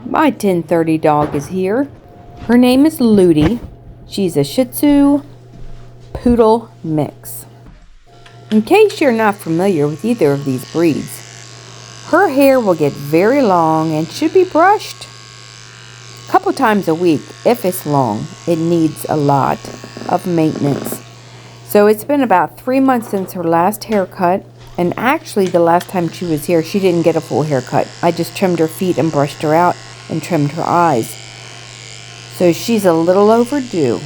My 1030 dog is here. Her name is Ludi. She's a Shih Tzu Poodle mix. In case you're not familiar with either of these breeds, her hair will get very long and should be brushed a couple times a week if it's long. It needs a lot of maintenance. So it's been about 3 months since her last haircut, and actually the last time she was here she didn't get a full haircut. I just trimmed her feet and brushed her out and trimmed her eyes. So she's a little overdue.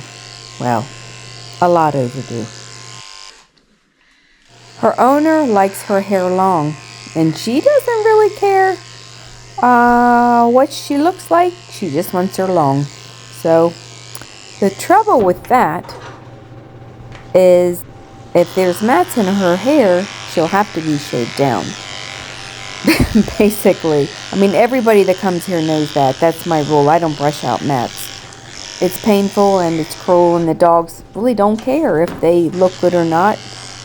Well, a lot overdue. Her owner likes her hair long, and she doesn't really care what she looks like. She just wants her long. So the trouble with that is if there's mats in her hair, she'll have to be shaved down. Basically. I mean, everybody that comes here knows that. That's my rule. I don't brush out mats. It's painful and it's cruel, and the dogs really don't care if they look good or not.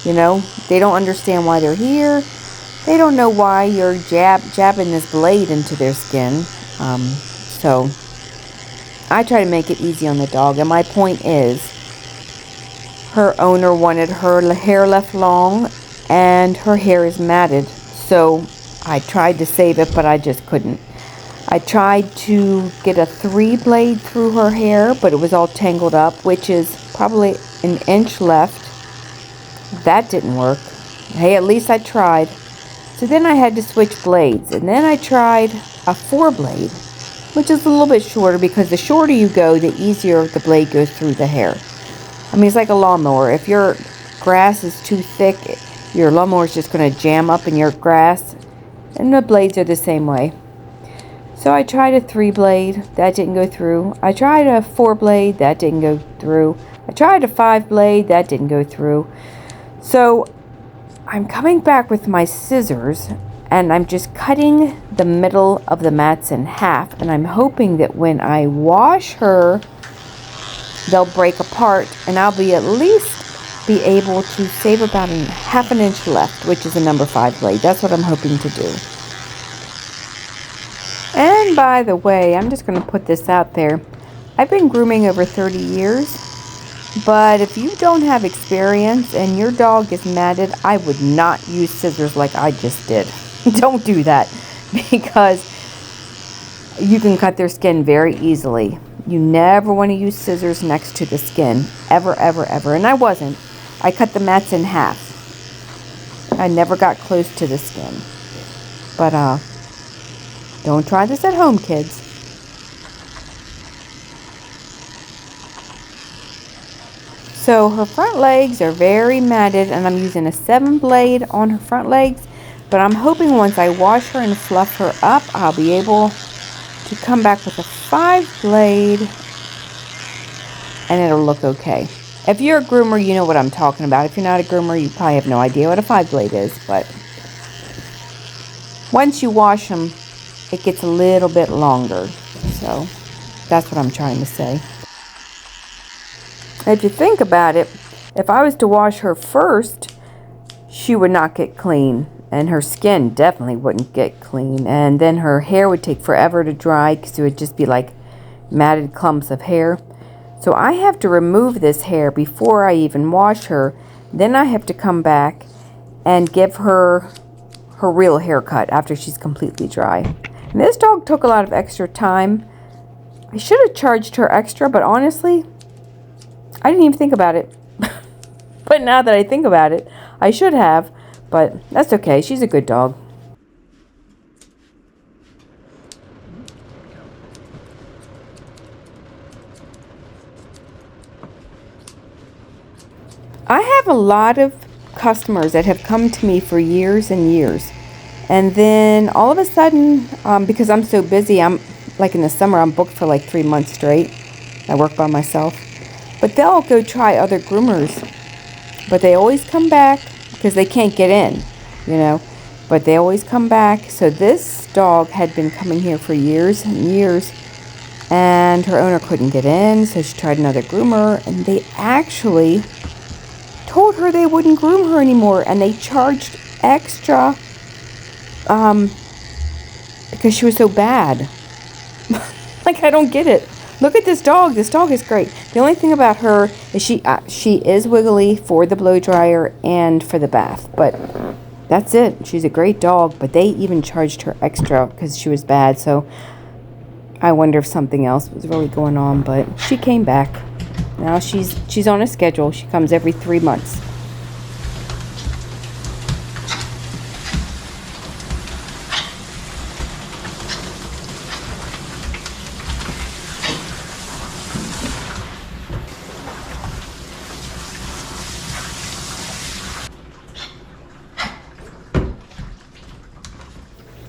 You know, they don't understand why they're here. They don't know why you're jabbing this blade into their skin. So I try to make it easy on the dog, and my point is her owner wanted her hair left long, and her hair is matted. So I tried to save it, but I just couldn't. I tried to get a 3-blade through her hair, but it was all tangled up, which is probably an inch left. That didn't work. Hey, at least I tried. So then I had to switch blades, and then I tried a 4-blade, which is a little bit shorter, because the shorter you go, the easier the blade goes through the hair. I mean, it's like a lawnmower. If your grass is too thick, your lawnmower is just going to jam up in your grass, and the blades are the same way. So I tried a 3-blade, that didn't go through. I tried a 4-blade, that didn't go through. I tried a 5-blade, that didn't go through. So I'm coming back with my scissors, and I'm just cutting the middle of the mats in half, and I'm hoping that when I wash her, they'll break apart, and I'll be at least be able to save about half an inch left, which is a number 5 blade. That's what I'm hoping to do. And by the way, I'm just going to put this out there. I've been grooming over 30 years, but if you don't have experience and your dog is matted, I would not use scissors like I just did. Don't do that, because you can cut their skin very easily. You never want to use scissors next to the skin, ever, ever, ever. And I wasn't. I cut the mats in half. I never got close to the skin. But don't try this at home, kids. So her front legs are very matted, and I'm using a 7-blade on her front legs. But I'm hoping once I wash her and fluff her up, I'll be able to come back with a 5-blade, and it'll look okay. If you're a groomer, you know what I'm talking about. If you're not a groomer, you probably have no idea what a 5-blade is. But once you wash them, it gets a little bit longer. So that's what I'm trying to say. If you think about it, if I was to wash her first, she would not get clean, and her skin definitely wouldn't get clean, and then her hair would take forever to dry, because it would just be like matted clumps of hair. So I have to remove this hair before I even wash her. Then I have to come back and give her her real haircut after she's completely dry. And this dog took a lot of extra time. I should have charged her extra, but honestly, I didn't even think about it. But now that I think about it, I should have. But that's okay. She's a good dog. I have a lot of customers that have come to me for years and years. And then all of a sudden, because I'm so busy, I'm like in the summer, I'm booked for like 3 months straight. I work by myself. But they'll go try other groomers. But they always come back because they can't get in, you know. But they always come back. So this dog had been coming here for years and years. And her owner couldn't get in, so she tried another groomer. And they actually told her they wouldn't groom her anymore. And they charged extra because she was so bad. Like, I don't get it. Look at this dog. This dog is great. The only thing about her is she is wiggly for the blow dryer and for the bath. But that's it. She's a great dog. But they even charged her extra because she was bad. So I wonder if something else was really going on. But she came back. Now she's on a schedule. She comes every 3 months.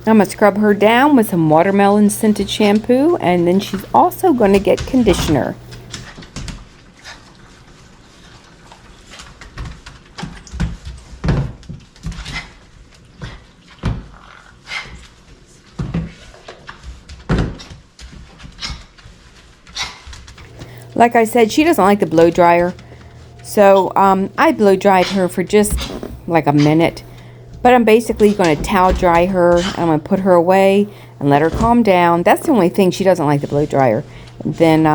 I'm going to scrub her down with some watermelon scented shampoo, and then she's also going to get conditioner. Like I said, she doesn't like the blow dryer, so I blow dried her for just like a minute. But I'm basically going to towel dry her. I'm going to put her away and let her calm down. That's the only thing. She doesn't like the blow dryer. And then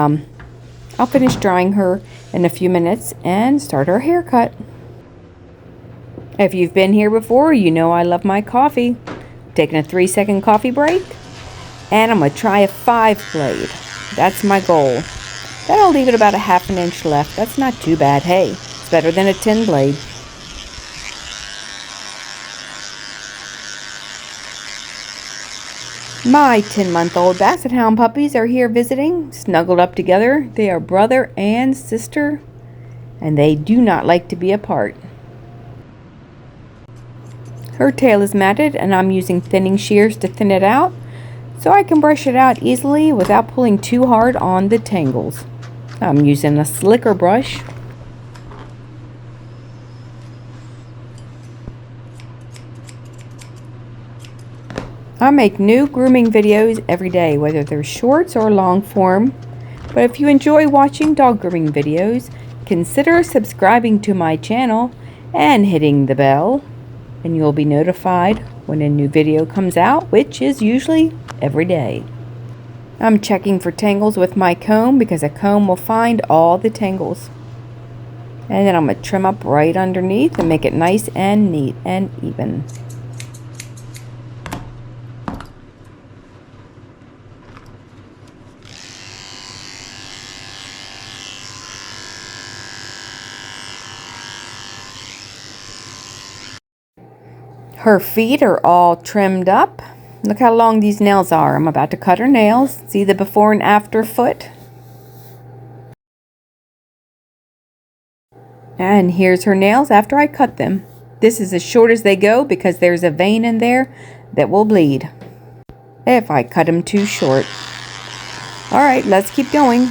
I'll finish drying her in a few minutes and start her haircut. If you've been here before, you know I love my coffee. Taking a 3-second coffee break. And I'm going to try a 5-blade. That's my goal. Then I'll leave it about a ½ inch left. That's not too bad. Hey, it's better than a 10-blade. My 10-month-old Basset Hound puppies are here visiting, snuggled up together. They are brother and sister, and they do not like to be apart. Her tail is matted, and I'm using thinning shears to thin it out, so I can brush it out easily without pulling too hard on the tangles. I'm using a slicker brush. I make new grooming videos every day, whether they're shorts or long form. But if you enjoy watching dog grooming videos, consider subscribing to my channel and hitting the bell, and you'll be notified when a new video comes out, which is usually every day. I'm checking for tangles with my comb because a comb will find all the tangles. And then I'm going to trim up right underneath and make it nice and neat and even. Her feet are all trimmed up. Look how long these nails are. I'm about to cut her nails. See the before and after foot? And here's her nails after I cut them. This is as short as they go because there's a vein in there that will bleed if I cut them too short. Alright, let's keep going.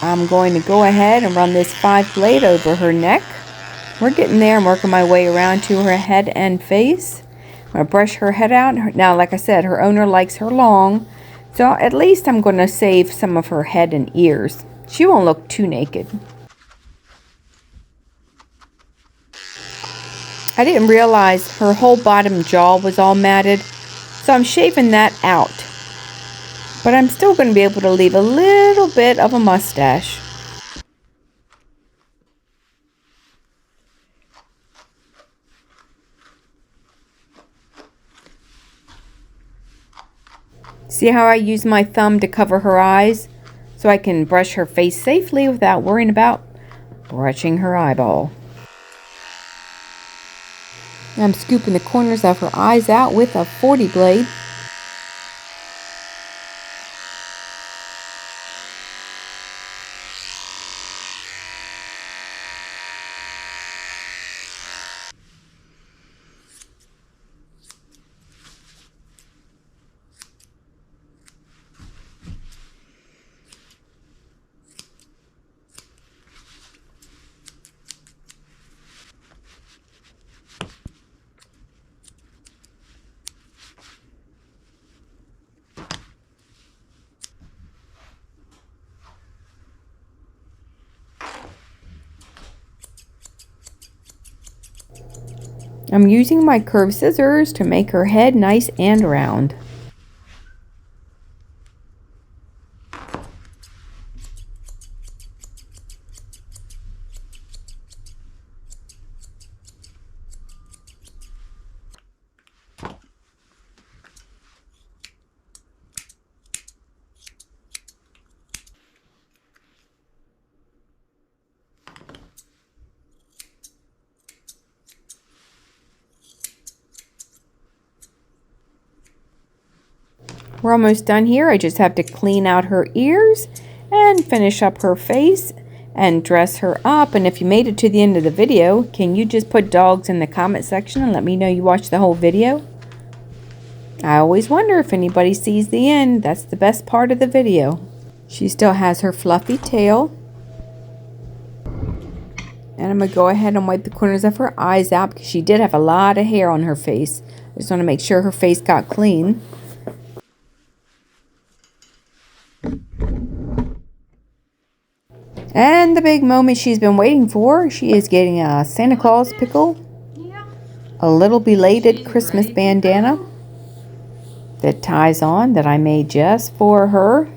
I'm going to go ahead and run this 5-blade over her neck. We're getting there. I'm working my way around to her head and face. I'm going to brush her head out. Now, like I said, her owner likes her long. So at least I'm going to save some of her head and ears. She won't look too naked. I didn't realize her whole bottom jaw was all matted. So I'm shaving that out. But I'm still going to be able to leave a little bit of a mustache. See how I use my thumb to cover her eyes so I can brush her face safely without worrying about brushing her eyeball. I'm scooping the corners of her eyes out with a 40-blade. I'm using my curved scissors to make her head nice and round. We're almost done here. I just have to clean out her ears and finish up her face and dress her up. And if you made it to the end of the video, can you just put dogs in the comment section and let me know you watched the whole video? I always wonder if anybody sees the end. That's the best part of the video. She still has her fluffy tail. And I'm going to go ahead and wipe the corners of her eyes out because she did have a lot of hair on her face. I just want to make sure her face got clean. And the big moment she's been waiting for, she is getting a Santa Claus pickle, a little belated Christmas bandana that ties on that I made just for her.